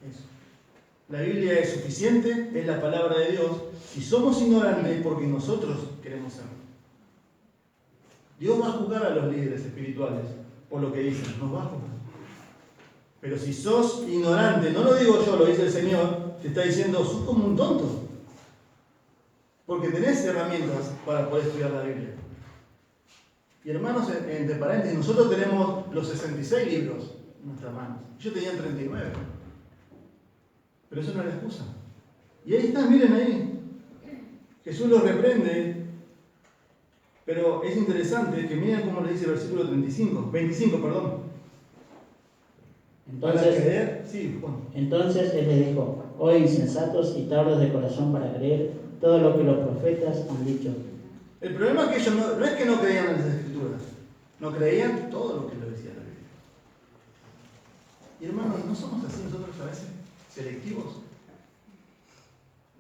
eso. La Biblia es suficiente, es la palabra de Dios. Si somos ignorantes, porque nosotros queremos serlo. Dios va a juzgar a los líderes espirituales por lo que dicen, nos va a juzgar. Pero si sos ignorante, no lo digo yo, lo dice el Señor, te está diciendo, sos como un tonto. Porque tenés herramientas para poder estudiar la Biblia. Y hermanos, entre paréntesis, nosotros tenemos los 66 libros en nuestras manos. Yo tenía 39. Pero eso no es la excusa. Y ahí está, miren ahí. Jesús los reprende. Pero es interesante que miren cómo le dice el versículo 25, perdón. Entonces él les dijo: oh insensatos y tardos de corazón para creer todo lo que los profetas han dicho. El problema es que ellos no es que no creían en las Escrituras, no creían todo lo que lo decía la Biblia. Y hermanos, ¿no somos así nosotros a veces? Selectivos.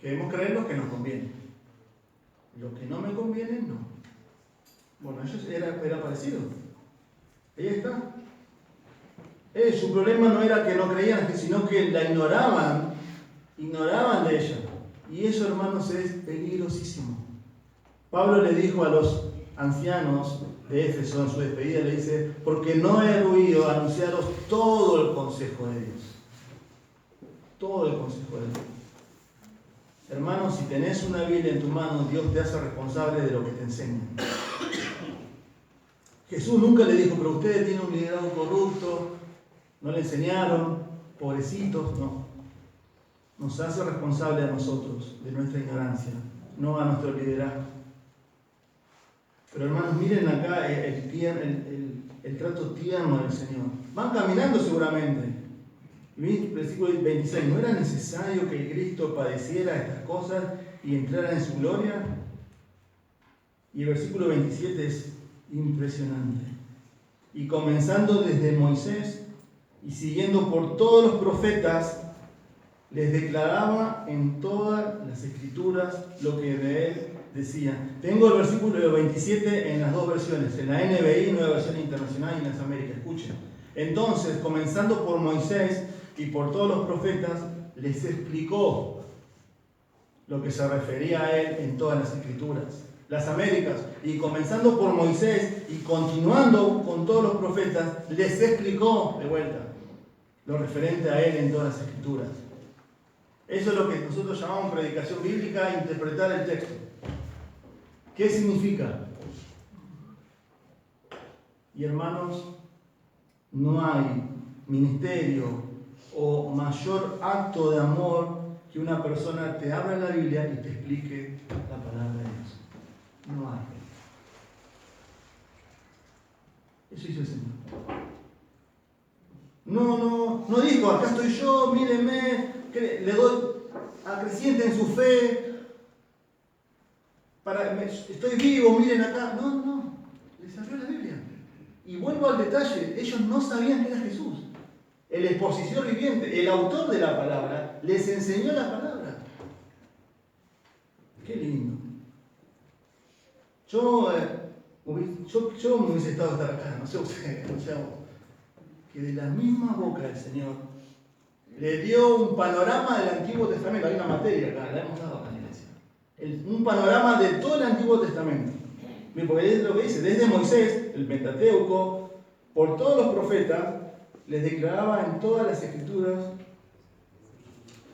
Queremos creer lo que nos conviene. Lo que no me conviene, no. Bueno, ellos era parecido. Ahí está. Su problema no era que no creían, sino que la ignoraban de ella. Y eso, hermanos, es peligrosísimo. Pablo le dijo a los ancianos de Éfeso en su despedida, le dice, porque no he huido a anunciaros todo el consejo de Dios. Todo el consejo de Dios. Hermanos, si tenés una Biblia en tu mano, Dios te hace responsable de lo que te enseña. Jesús nunca le dijo, pero ustedes tienen un liderazgo corrupto, no le enseñaron, pobrecitos, no. Nos hace responsable a nosotros de nuestra ignorancia, no a nuestro liderazgo. Pero hermanos, miren acá el trato tierno del Señor. Van caminando seguramente. Versículo 26, ¿no era necesario que el Cristo padeciera estas cosas y entrara en su gloria? Y el versículo 27 es impresionante. Y comenzando desde Moisés y siguiendo por todos los profetas, les declaraba en todas las Escrituras lo que de él decía. Tengo el versículo 27 en las dos versiones, en la NBI, Nueva Versión Internacional, y en las Américas. Escuchen. Entonces, comenzando por Moisés y por todos los profetas, les explicó lo que se refería a él en todas las Escrituras. Las Américas, y comenzando por Moisés y continuando con todos los profetas, les explicó de vuelta lo referente a él en todas las Escrituras. Eso es lo que nosotros llamamos predicación bíblica, interpretar el texto. ¿Qué significa? Y hermanos, no hay ministerio o mayor acto de amor que una persona te abra la Biblia y te explique la palabra de Dios. No hay. Eso hizo el Señor. No dijo, acá estoy yo, mírenme, le doy, acrecienten su fe, estoy vivo, miren acá. No, les abrió la Biblia. Y vuelvo al detalle, ellos no sabían que era Jesús. El expositor viviente, el autor de la palabra, les enseñó la palabra. Qué lindo. Yo me hubiese estado estar acá, no sé ustedes, que de la misma boca del Señor le dio un panorama del Antiguo Testamento. Hay una materia acá, la hemos dado acá en la iglesia. Un panorama de todo el Antiguo Testamento. Porque es lo que dice, desde Moisés, el Pentateuco, por todos los profetas, les declaraba en todas las escrituras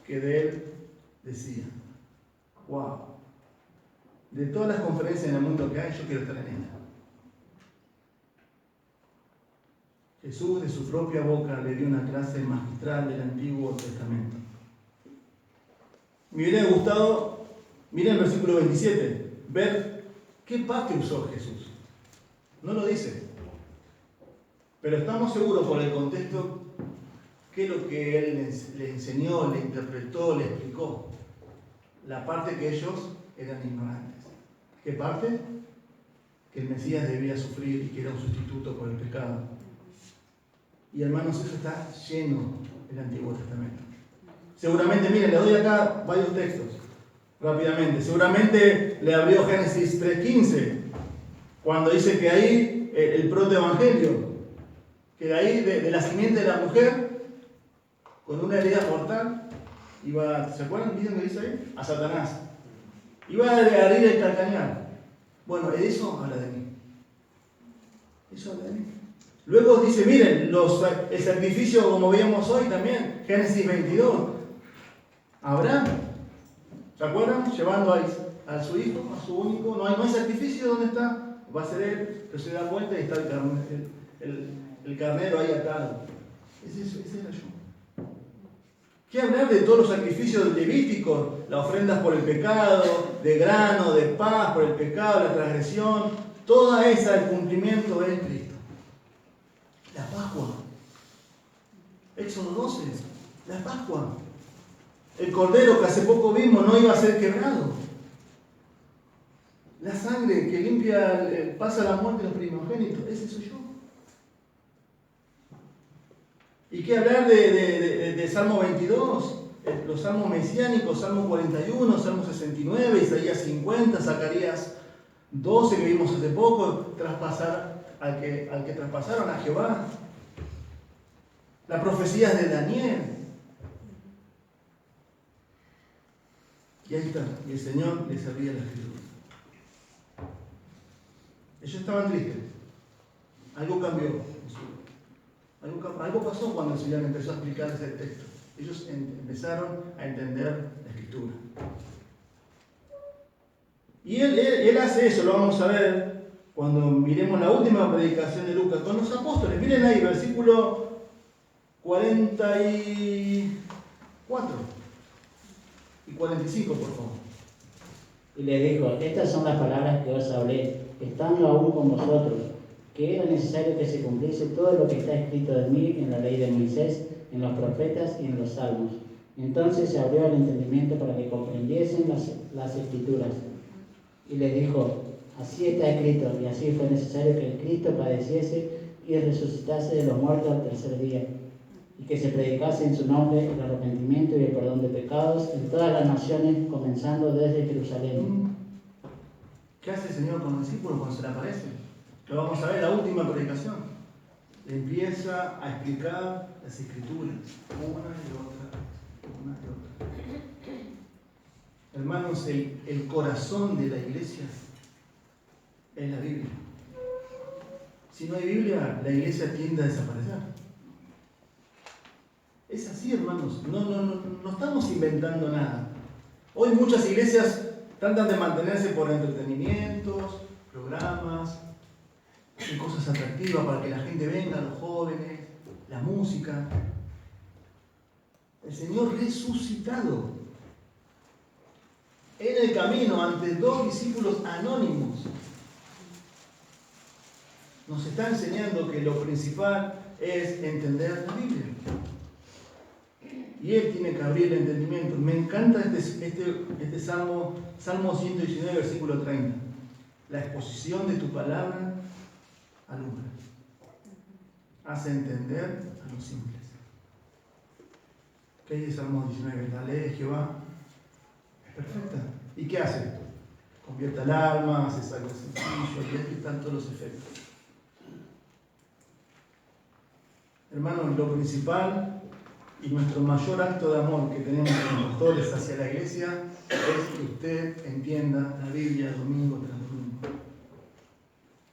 que de él decía. ¡Wow! De todas las conferencias en el mundo que hay, yo quiero estar en esta. Jesús de su propia boca le dio una clase magistral del Antiguo Testamento. Me hubiera gustado, miren el versículo 27, ver qué parte usó Jesús. No lo dice. Pero estamos seguros por el contexto qué es lo que él le enseñó, le interpretó, le explicó. La parte que ellos eran ignorantes. ¿Qué parte? Que el Mesías debía sufrir y que era un sustituto por el pecado. Y hermanos, eso está lleno del Antiguo Testamento. Seguramente, miren, le doy acá varios textos, rápidamente. Seguramente le abrió Génesis 3:15, cuando dice que ahí el protoevangelio, que de ahí, de la simiente de la mujer, con una herida mortal, iba, ¿se acuerdan? ¿Vieron que dice ahí? A Satanás. Iba a herir el calcañar. Bueno, eso habla de mí. Eso habla de mí. Luego dice, miren, el sacrificio como veíamos hoy también, Génesis 22. Abraham, ¿se acuerdan? Llevando a su hijo, a su único, no hay sacrificio, ¿dónde está? Va a ser él, pero se da vuelta y está el carnero ahí atado. Ese era yo. ¿Qué hablar de todos los sacrificios levíticos? Las ofrendas por el pecado, de grano, de paz, por el pecado, la transgresión, toda esa, el cumplimiento es Cristo. La Pascua. Éxodo 12. La Pascua. El cordero que hace poco vimos no iba a ser quebrado. La sangre que limpia, pasa la muerte de los primogénitos. Ese soy yo. ¿Y qué hablar de Salmo 22? Los salmos mesiánicos, Salmo 41, Salmo 69, Isaías 50, Zacarías 12 que vimos hace poco, traspasar al que traspasaron a Jehová. Las profecías de Daniel. Y ahí está, y el Señor les abría la escritura. Ellos estaban tristes. Algo cambió. Algo pasó cuando el Señor empezó a explicar ese texto. Ellos empezaron a entender la escritura. Y él hace eso, lo vamos a ver cuando miremos la última predicación de Lucas con los apóstoles. Miren ahí, versículo 44 y 45, por favor. Y le dijo, estas son las palabras que os hablé, estando aún con vosotros, que era necesario que se cumpliese todo lo que está escrito de mí en la ley de Moisés, en los profetas y en los salmos. Entonces se abrió el entendimiento para que comprendiesen las escrituras. Y les dijo, así está escrito, y así fue necesario que el Cristo padeciese y resucitase de los muertos al tercer día, y que se predicase en su nombre el arrepentimiento y el perdón de pecados en todas las naciones, comenzando desde Jerusalén. ¿Qué hace el Señor con los discípulos cuando se le aparece? Lo vamos a ver en la última predicación. Le empieza a explicar las escrituras, una y otra. Hermanos, el corazón de la iglesia es la Biblia. Si no hay Biblia, la iglesia tiende a desaparecer. Es así, hermanos. No estamos inventando nada. Hoy muchas iglesias tratan de mantenerse por entretenimientos, programas, y cosas atractivas para que la gente venga, los jóvenes, la música. El Señor resucitado en el camino ante dos discípulos anónimos. nos está enseñando que lo principal es entender la Biblia. Y Él tiene que abrir el entendimiento. Me encanta este Salmo 119, versículo 30. La exposición de tu palabra alumbra. Hace entender a los simples. ¿Qué dice Salmo 19? La ley de Jehová es perfecta. ¿Y qué hace? Convierte al alma, hace algo sencillo, y aquí están todos los efectos. Hermanos, lo principal y nuestro mayor acto de amor que tenemos como pastores hacia la iglesia es que usted entienda la Biblia domingo tras domingo.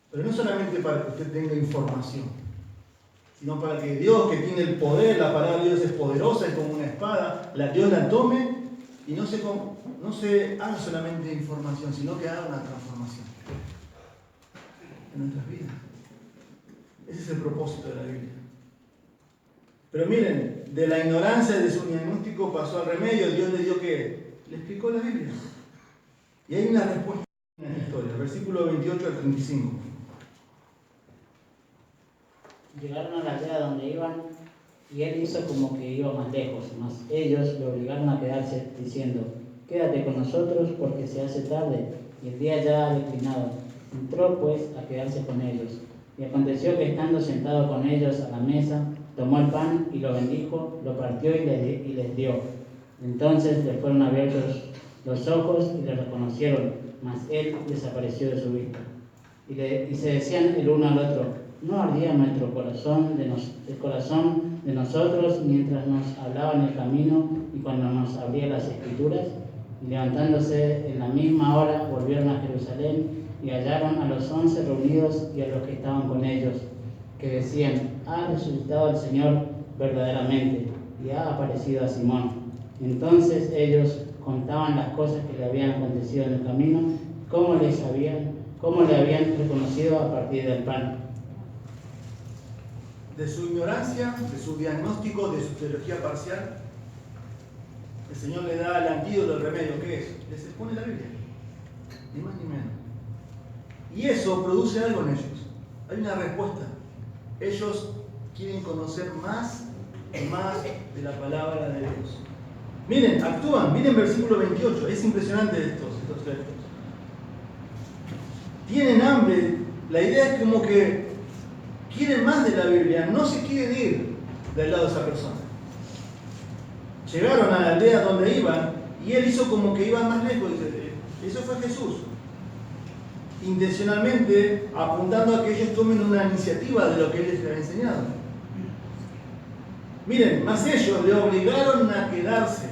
Pero no solamente para que usted tenga información, sino para que Dios, que tiene el poder, la palabra de Dios es poderosa, es como una espada, Dios la tome y no se haga solamente información, sino que haga una transformación en nuestras vidas. Ese es el propósito de la Biblia. Pero miren, de la ignorancia de su diagnóstico pasó al remedio. Dios le dio que le explicó la Biblia. Y hay una respuesta en esta historia, versículo 28 al 35. Llegaron a la aldea donde iban, y él hizo como que iba más lejos, mas ellos le obligaron a quedarse, diciendo: quédate con nosotros, porque se hace tarde, y el día ya ha declinado. Entró pues a quedarse con ellos. Y aconteció que estando sentado con ellos a la mesa, tomó el pan y lo bendijo, lo partió y les dio. Entonces les fueron abiertos los ojos y le reconocieron, mas él desapareció de su vista. Y se decían el uno al otro: ¿no ardía nuestro corazón el corazón de nosotros mientras nos hablaba en el camino y cuando nos abría las Escrituras? Y levantándose en la misma hora, volvieron a Jerusalén y hallaron a los 11 reunidos y a los que estaban con ellos, que decían: ha resucitado el Señor verdaderamente y ha aparecido a Simón. Entonces ellos contaban las cosas que le habían acontecido en el camino, cómo le habían reconocido a partir del pan. De su ignorancia, de su diagnóstico, de su teología parcial, el Señor le da el antídoto, el remedio. ¿Qué es? Les expone la Biblia, ni más ni menos. Y eso produce algo en ellos. Hay una respuesta. Ellos quieren conocer más y más de la palabra de Dios. Miren, actúan. Miren versículo 28. Es impresionante estos textos. Tienen hambre. La idea es como que quieren más de la Biblia. No se quieren ir del lado de esa persona. Llegaron a la aldea donde iban y él hizo como que iban más lejos. Eso fue Jesús. Intencionalmente apuntando a que ellos tomen una iniciativa de lo que él les había enseñado. Miren, más ellos le obligaron a quedarse,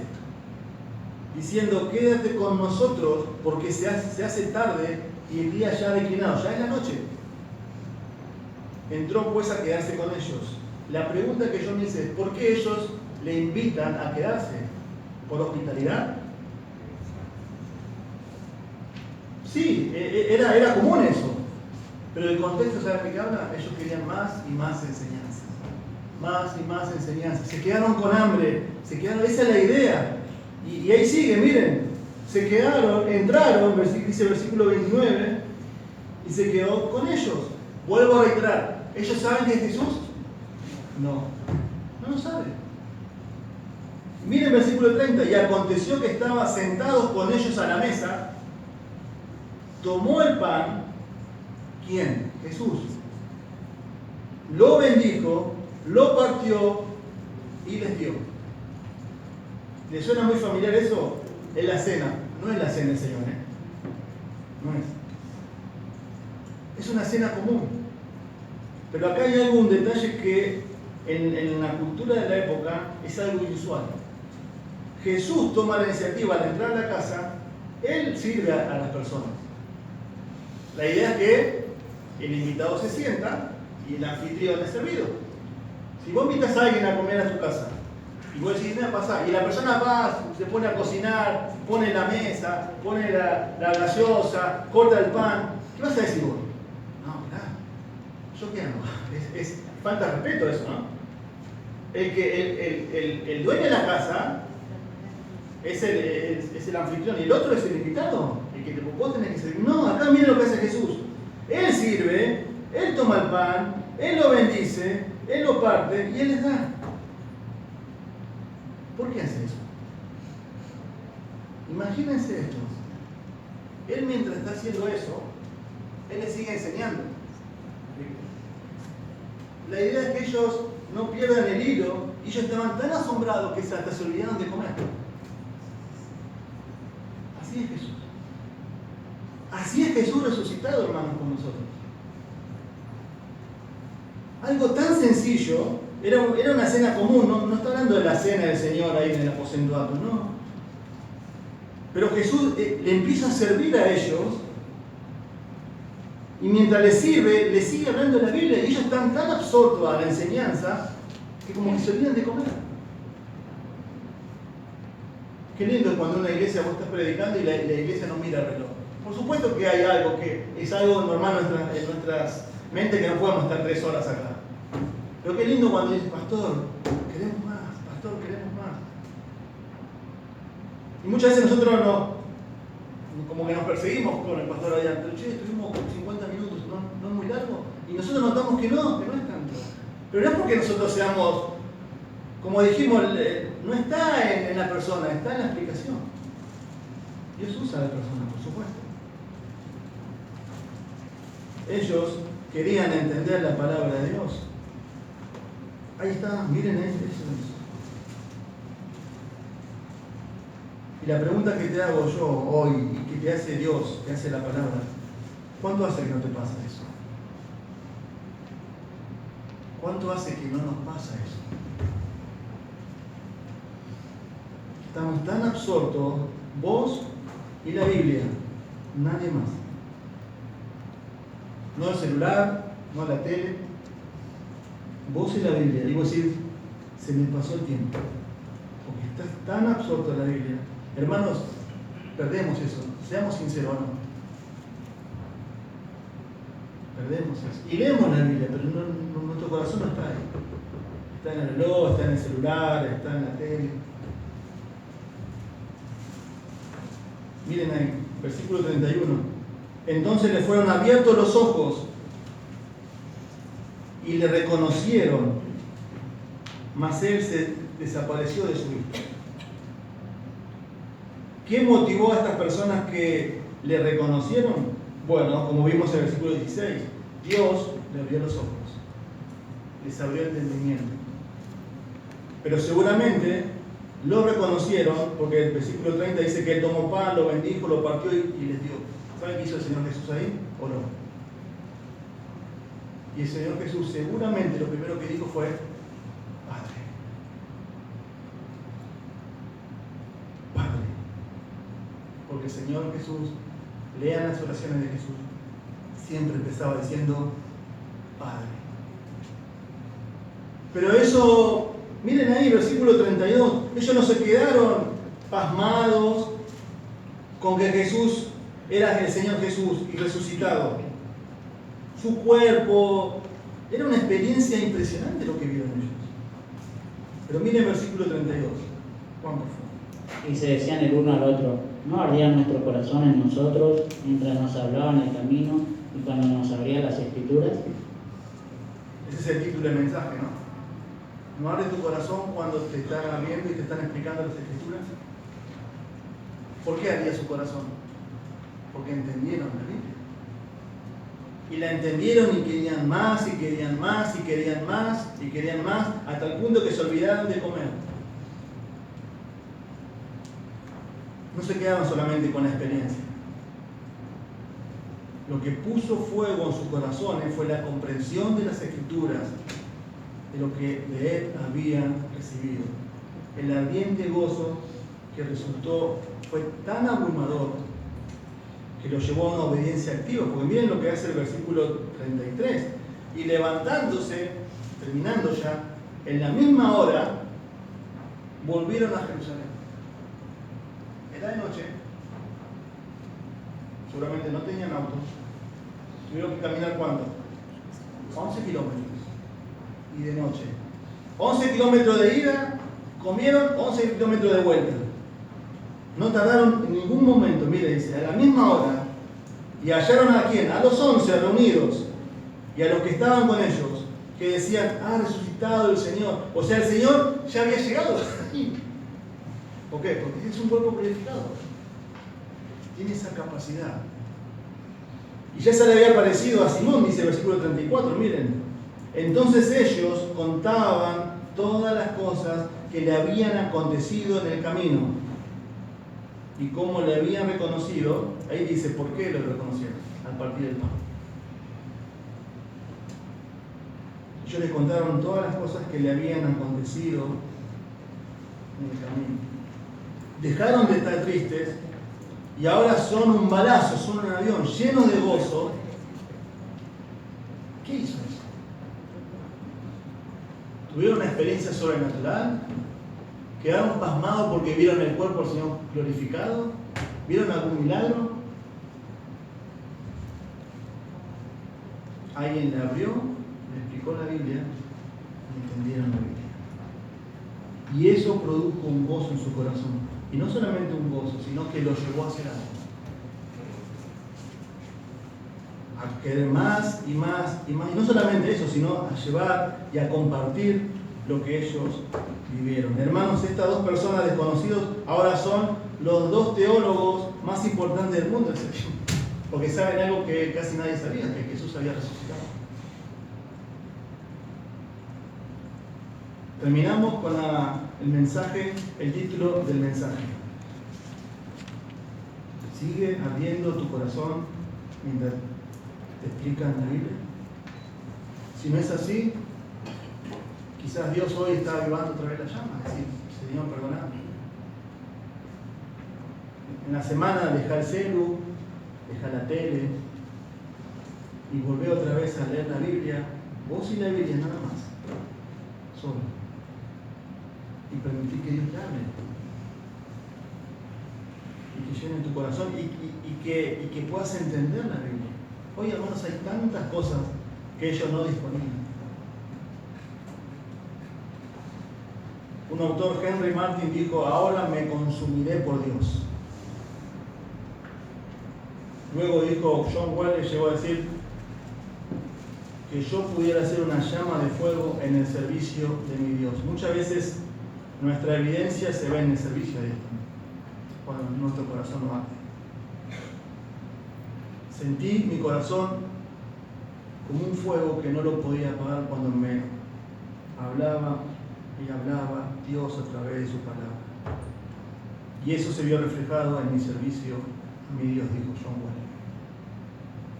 diciendo: quédate con nosotros porque se hace tarde y el día ya ha declinado, ya es la noche. Entró pues a quedarse con ellos. La pregunta que yo me hice es: ¿por qué ellos le invitan a quedarse? ¿Por hospitalidad? Sí, era común eso. Pero el contexto, ¿sabe de qué habla? Ellos querían más y más enseñanzas. Más y más enseñanzas. Se quedaron con hambre. Esa es la idea. Y ahí sigue, miren. Se quedaron, entraron, dice el versículo 29, y se quedó con ellos. Vuelvo a reiterar. ¿Ellos saben que es Jesús? No lo saben. Miren el versículo 30. Y aconteció que estaba sentados con ellos a la mesa. Tomó el pan. ¿Quién? Jesús. Lo bendijo, lo partió y les dio. ¿Les suena muy familiar eso? Es la cena. No es la cena del Señor, No es. Es una cena común. Pero acá hay algún detalle que en la cultura de la época es algo inusual. Jesús toma la iniciativa al entrar a la casa. Él sirve a las personas. La idea es que el invitado se sienta y el anfitrión es servido. Si vos invitas a alguien a comer a tu casa y vos decís: nada pasa, y la persona va, se pone a cocinar, pone la mesa, pone la gaseosa, corta el pan, ¿qué vas a decir vos? No, mirá, ¿yo qué hago? Es falta de respeto eso, ¿no? El dueño de la casa es el anfitrión y el otro es el invitado. Que vos tenés que servir. No, acá miren lo que hace Jesús. Él sirve, él toma toma el pan, Él lo bendice, Él lo parte y Él les da. ¿Por qué hace eso? Imagínense esto. Él mientras está haciendo eso, Él les sigue enseñando. La idea es que ellos no pierdan el hilo y ellos estaban tan asombrados que hasta se olvidaron de comer. Así es Jesús. Así es Jesús resucitado, hermanos, con nosotros. Algo tan sencillo, era una cena común, no está hablando de la cena del Señor ahí en el aposento alto, no. Pero Jesús le empieza a servir a ellos y mientras les sirve, les sigue hablando de la Biblia y ellos están tan absortos a la enseñanza que como que se olvidan de comer. Qué lindo es cuando una iglesia vos estás predicando y la iglesia no mira el reloj. Por supuesto que hay algo que es algo normal en nuestras mentes que no podemos estar 3 horas acá. Pero qué lindo cuando dice, pastor, queremos más, pastor, queremos más. Y muchas veces nosotros como que nos perseguimos con el pastor allá, pero che, estuvimos 50 minutos, ¿no es muy largo? Y nosotros notamos que no es tanto. Pero no es porque nosotros seamos, como dijimos, no está en la persona, está en la explicación. Dios usa a la persona, por supuesto. Ellos querían entender la palabra de Dios. Ahí está, miren eso. Y la pregunta que te hago yo hoy, y que te hace Dios, que hace la palabra, ¿cuánto hace que no te pasa eso? ¿Cuánto hace que no nos pasa eso? Estamos tan absortos, vos y la Biblia, nadie más. No el celular, no la tele, vos y la Biblia. Digo decir, se me pasó el tiempo. Porque estás tan absorto en la Biblia. Hermanos, perdemos eso. Seamos sinceros, ¿no? Perdemos eso. Y leemos la Biblia, pero nuestro corazón no está ahí. Está en el reloj, está en el celular, está en la tele. Miren ahí, versículo 31. Entonces le fueron abiertos los ojos y le reconocieron, mas él se desapareció de su vista. ¿Qué motivó a estas personas que le reconocieron? Bueno, como vimos en el versículo 16, Dios le abrió los ojos, les abrió el entendimiento. Pero seguramente lo reconocieron porque el versículo 30 dice que él tomó pan, lo bendijo, lo partió y les dio. ¿Saben qué hizo el Señor Jesús ahí? Oró. Y el Señor Jesús seguramente lo primero que dijo fue, Padre. Padre. Porque el Señor Jesús, lean las oraciones de Jesús, siempre empezaba diciendo, Padre. Pero eso, miren ahí, versículo 32, ellos no se quedaron pasmados con que Jesús era el Señor Jesús y resucitado. Su cuerpo, era una experiencia impresionante lo que vieron ellos. Pero miren versículo 32. Juan, por favor. Y se decían el uno al otro, ¿no ardía nuestro corazón en nosotros mientras nos hablaba en el camino y cuando nos abría las Escrituras? Ese es el título del mensaje, ¿no? ¿No arde tu corazón cuando te están abriendo y te están explicando las Escrituras? ¿Por qué ardía su corazón? Porque entendieron la Biblia. Y la entendieron y querían más, y querían más, y querían más, y querían más, hasta el punto que se olvidaron de comer. No se quedaron solamente con la experiencia. Lo que puso fuego en sus corazones fue la comprensión de las Escrituras, de lo que de él habían recibido. El ardiente gozo que resultó fue tan abrumador que lo llevó a una obediencia activa, porque miren lo que hace el versículo 33. Y levantándose, terminando ya, en la misma hora, volvieron a Jerusalén. Era de noche, seguramente no tenían auto, tuvieron que caminar ¿cuánto? 11 kilómetros. Y de noche. 11 kilómetros de ida, comieron 11 kilómetros de vuelta. No tardaron en ningún momento, mire, dice, a la misma hora. ¿Y hallaron a quién? A los 11 reunidos. y a los que estaban con ellos, que decían, ha resucitado el Señor. O sea, el Señor ya había llegado. ¿Por qué? Porque es un cuerpo glorificado. Tiene esa capacidad. Y ya se le había parecido a Simón, dice el versículo 34, miren. Entonces ellos contaban todas las cosas que le habían acontecido en el camino. Y cómo le habían reconocido, ahí dice, ¿por qué lo reconocieron? Al partir el pan. Ellos le contaron todas las cosas que le habían acontecido en el camino. Dejaron de estar tristes y ahora son un balazo, son un avión lleno de gozo. ¿Qué hizo eso? ¿Tuvieron una experiencia sobrenatural? ¿Quedaron pasmados porque vieron el cuerpo del Señor glorificado? ¿Vieron algún milagro? Alguien le abrió, le explicó la Biblia y entendieron la Biblia. Y eso produjo un gozo en su corazón. Y no solamente un gozo, sino que lo llevó a hacer algo. A querer más y más y más. Y no solamente eso, sino a llevar y a compartir lo que ellos vivieron. Hermanos, estas dos personas desconocidos ahora son los dos teólogos más importantes del mundo, porque saben algo que casi nadie sabía, que Jesús había resucitado. Terminamos con el mensaje, el título del mensaje. ¿Sigue ardiendo tu corazón mientras te explican la Biblia? Si no es así, quizás Dios hoy está avivando otra vez la llama, es decir, Señor, perdóname. En la semana deja el celu, deja la tele y volvé otra vez a leer la Biblia, vos y la Biblia nada más, solo. Y permití que Dios te hable y que llene tu corazón y que puedas entender la Biblia. Hoy, hermanos, hay tantas cosas que ellos no disponían. Un autor, Henry Martin, dijo, ahora me consumiré por Dios. Luego dijo, John Wesley llegó a decir que yo pudiera ser una llama de fuego en el servicio de mi Dios. Muchas veces nuestra evidencia se ve en el servicio de Dios, cuando nuestro corazón no arde. Sentí mi corazón como un fuego que no lo podía apagar cuando me hablaba y hablaba Dios a través de su palabra. Y eso se vio reflejado en mi servicio a mi Dios, dijo John Wesley.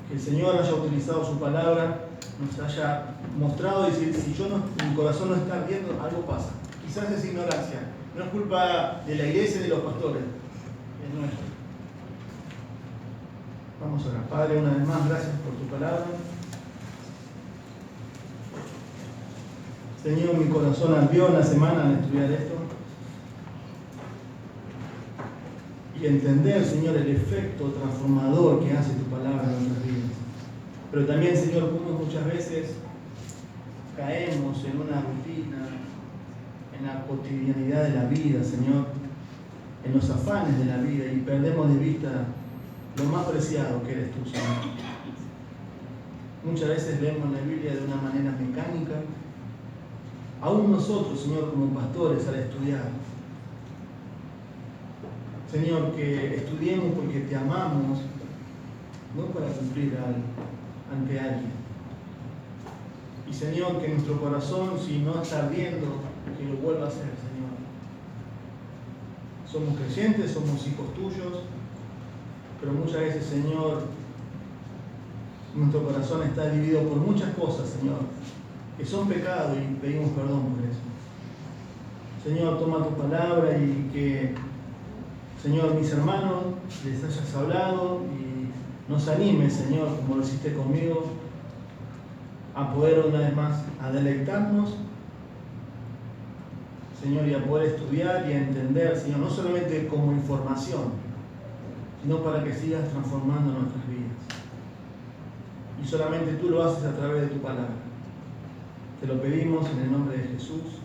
Que el Señor haya utilizado su palabra, nos haya mostrado y decir, si mi corazón no está ardiendo, algo pasa. Quizás es ignorancia, no es culpa de la iglesia y de los pastores, es nuestra. Vamos a orar. Padre, una vez más, gracias por tu palabra. Señor, mi corazón ardió en la semana al estudiar esto y entender, Señor, el efecto transformador que hace tu palabra en nuestras vidas. Pero también, Señor, como muchas veces caemos en una rutina, en la cotidianidad de la vida, Señor, en los afanes de la vida y perdemos de vista lo más preciado que eres tú, Señor. Muchas veces leemos la Biblia de una manera mecánica. Aún nosotros, Señor, como pastores, al estudiar, Señor, que estudiemos porque te amamos, no para cumplir algo ante alguien. Y Señor, que nuestro corazón, si no está ardiendo, que lo vuelva a hacer, Señor. Somos creyentes, somos hijos tuyos, pero muchas veces, Señor, nuestro corazón está dividido por muchas cosas, Señor, que son pecados y pedimos perdón por eso. Señor, toma tu palabra y que, Señor, mis hermanos les hayas hablado y nos animes, Señor, como lo hiciste conmigo, a poder una vez más a deleitarnos, Señor, y a poder estudiar y a entender, Señor, no solamente como información, sino para que sigas transformando nuestras vidas. Y solamente tú lo haces a través de tu palabra. Te lo pedimos en el nombre de Jesús.